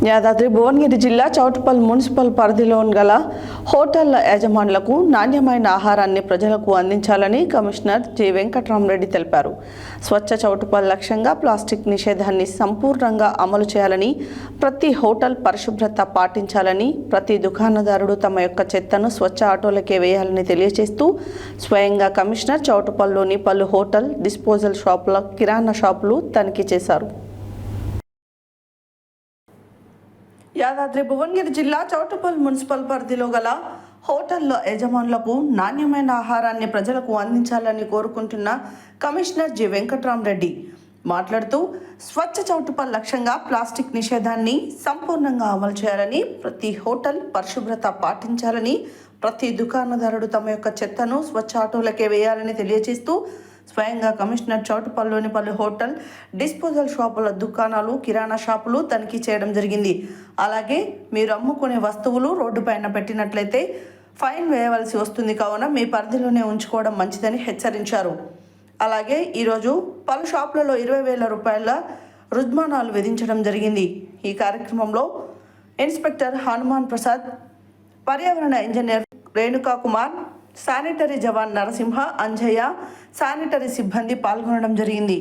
యాదాద్రి భువనగిరి జిల్లా చౌటుప్పల్ మున్సిపల్ పరిధిలో గల హోటళ్ల యజమానులకు నాణ్యమైన ఆహారాన్ని ప్రజలకు అందించాలని కమిషనర్ జి వెంకట్రామరెడ్డి తెలిపారు. స్వచ్ఛ చౌటుప్పల్ లక్ష్యంగా ప్లాస్టిక్ నిషేధాన్ని సంపూర్ణంగా అమలు చేయాలని, ప్రతి హోటల్ పరిశుభ్రత పాటించాలని, ప్రతి దుకాణదారుడు తమ యొక్క చెత్తను స్వచ్ఛ ఆటోలకే వేయాలని తెలియజేస్తూ స్వయంగా కమిషనర్ చౌటుప్పల్లోని పలు హోటల్, డిస్పోజల్ షాపుల, కిరాణా షాపులు తనిఖీ చేశారు. యాదాద్రి భువనగిరి జిల్లా చౌటుప్పల్ మున్సిపల్ పరిధిలో గల హోటళ్ల యజమానులకు నాణ్యమైన ఆహారాన్ని ప్రజలకు అందించాలని కోరుకుంటున్న కమిషనర్ జి వెంకట్రామరెడ్డి మాట్లాడుతూ స్వచ్ఛ చౌటుప్పల్ లక్ష్యంగా ప్లాస్టిక్ నిషేధాన్ని సంపూర్ణంగా అమలు చేయాలని, ప్రతి హోటల్ పరిశుభ్రత పాటించాలని, ప్రతి దుకాణదారుడు తమ యొక్క చెత్తను స్వచ్ఛ ఆటోలకే వేయాలని తెలియజేస్తూ స్వయంగా కమిషనర్ చౌటుప్పల్లోని పలు హోటల్, డిస్పోజల్ షాపుల, దుకాణాలు, కిరాణా షాపులు తనిఖీ చేయడం జరిగింది. అలాగే మీరు అమ్ముకునే వస్తువులు రోడ్డుపైన పెట్టినట్లయితే ఫైన్ వేయవలసి వస్తుంది, కావున మీ పరిధిలోనే ఉంచుకోవడం మంచిదని హెచ్చరించారు. అలాగే ఈరోజు పలు షాపులలో 20,000 రూపాయల రుజ్మానాలు విధించడం జరిగింది. ఈ కార్యక్రమంలో ఇన్స్పెక్టర్ హనుమాన్ ప్రసాద్, పర్యావరణ ఇంజనీర్ రేణుకా కుమార్, శానిటరీ జవాన్ నరసింహ, అంజయ్య, శానిటరీ సిబ్బంది పాల్గొనడం జరిగింది.